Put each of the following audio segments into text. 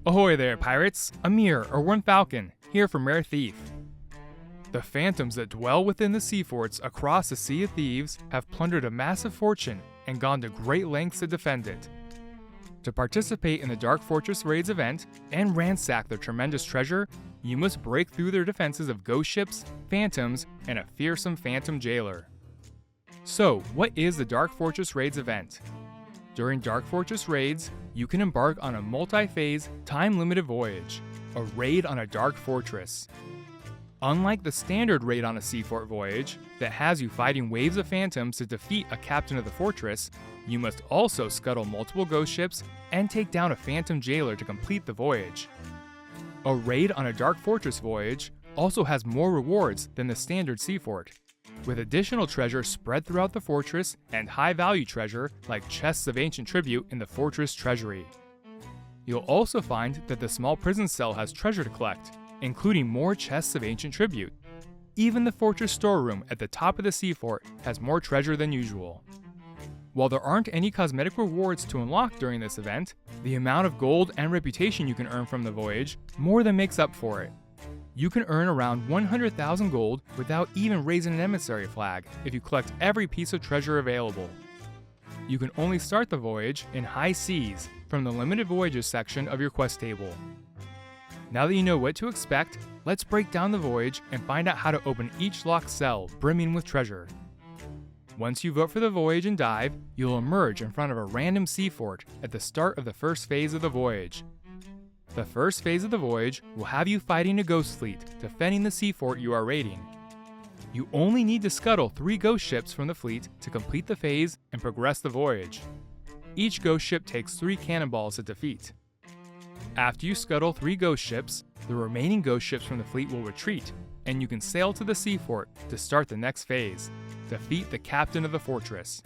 Ahoy there, pirates! Amir, or One Falcon, here from Rare Thief. The phantoms that dwell within the sea forts across the Sea of Thieves have plundered a massive fortune and gone to great lengths to defend it. To participate in the Dark Fortress Raids event and ransack their tremendous treasure, you must break through their defenses of ghost ships, phantoms, and a fearsome Phantom Jailor. So, what is the Dark Fortress Raids event? During Dark Fortress Raids, you can embark on a multi-phase, time-limited voyage, a raid on a dark fortress. Unlike the standard raid on a seafort voyage, that has you fighting waves of phantoms to defeat a captain of the fortress, you must also scuttle multiple ghost ships and take down a Phantom Jailor to complete the voyage. A raid on a Dark Fortress voyage also has more rewards than the standard seafort, with additional treasure spread throughout the fortress and high-value treasure like chests of ancient tribute in the fortress Treasury. You'll also find that the small prison cell has treasure to collect, including more chests of ancient tribute. Even the fortress storeroom at the top of the seafort has more treasure than usual. While there aren't any cosmetic rewards to unlock during this event, the amount of gold and reputation you can earn from the voyage more than makes up for it. You can earn around 100,000 gold without even raising an emissary flag if you collect every piece of treasure available. You can only start the voyage in high seas from the limited voyages section of your quest table. Now that you know what to expect, let's break down the voyage and find out how to open each locked cell brimming with treasure. Once you vote for the voyage and dive, you'll emerge in front of a random sea fort at the start of the first phase of the voyage. The first phase of the voyage will have you fighting a ghost fleet, defending the sea fort you are raiding. You only need to scuttle 3 ghost ships from the fleet to complete the phase and progress the voyage. Each ghost ship takes 3 cannonballs to defeat. After you scuttle 3 ghost ships, the remaining ghost ships from the fleet will retreat, and you can sail to the sea fort to start the next phase, defeat the captain of the fortress.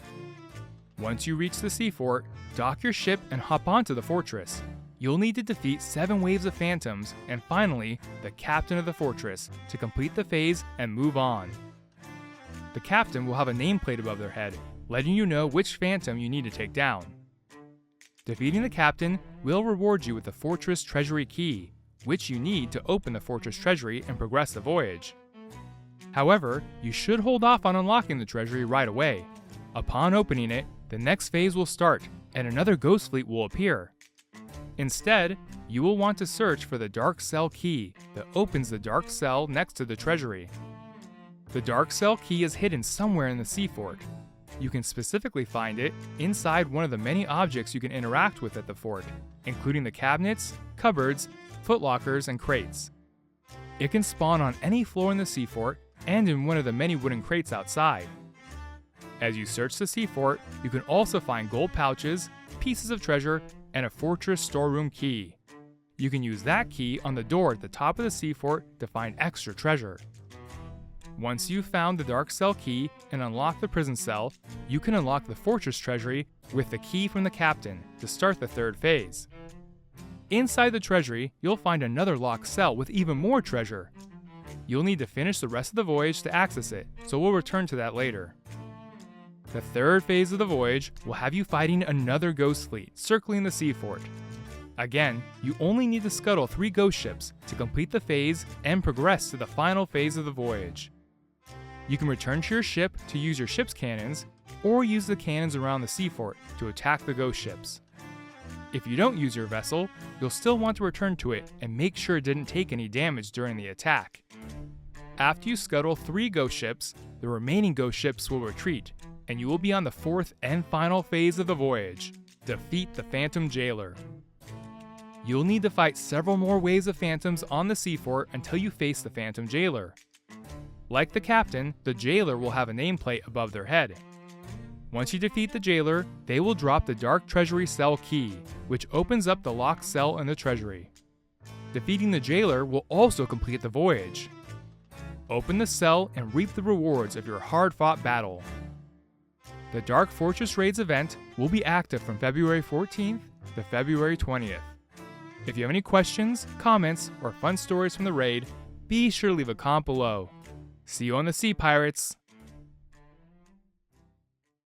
Once you reach the sea fort, dock your ship and hop onto the fortress. You'll need to defeat 7 waves of phantoms and finally, the captain of the fortress to complete the phase and move on. The captain will have a nameplate above their head, letting you know which phantom you need to take down. Defeating the captain will reward you with the fortress treasury key, which you need to open the fortress treasury and progress the voyage. However, you should hold off on unlocking the treasury right away. Upon opening it, the next phase will start and another ghost fleet will appear. Instead, you will want to search for the Dark Cell key that opens the Dark Cell next to the treasury. The Dark Cell key is hidden somewhere in the sea fort. You can specifically find it inside one of the many objects you can interact with at the fort, including the cabinets, cupboards, footlockers, and crates. It can spawn on any floor in the sea fort and in one of the many wooden crates outside. As you search the sea fort, you can also find gold pouches, pieces of treasure, and a fortress storeroom key. You can use that key on the door at the top of the sea fort to find extra treasure. Once you've found the Dark Cell key and unlock the prison cell, you can unlock the fortress treasury with the key from the captain to start the third phase. Inside the treasury, you'll find another locked cell with even more treasure. You'll need to finish the rest of the voyage to access it, so we'll return to that later. The third phase of the voyage will have you fighting another ghost fleet circling the sea fort. Again, you only need to scuttle 3 ghost ships to complete the phase and progress to the final phase of the voyage. You can return to your ship to use your ship's cannons, or use the cannons around the sea fort to attack the ghost ships. If you don't use your vessel, you'll still want to return to it and make sure it didn't take any damage during the attack. After you scuttle 3 ghost ships, the remaining ghost ships will retreat, and you will be on the 4th and final phase of the voyage, defeat the Phantom Jailor. You'll need to fight several more waves of phantoms on the sea fort until you face the Phantom Jailor. Like the captain, the Jailor will have a nameplate above their head. Once you defeat the Jailor, they will drop the Dark Treasury Cell key, which opens up the locked cell in the treasury. Defeating the Jailor will also complete the voyage. Open the cell and reap the rewards of your hard-fought battle. The Dark Fortress Raids event will be active from February 14th to February 20th. If you have any questions, comments, or fun stories from the raid, be sure to leave a comment below. See you on the sea, pirates!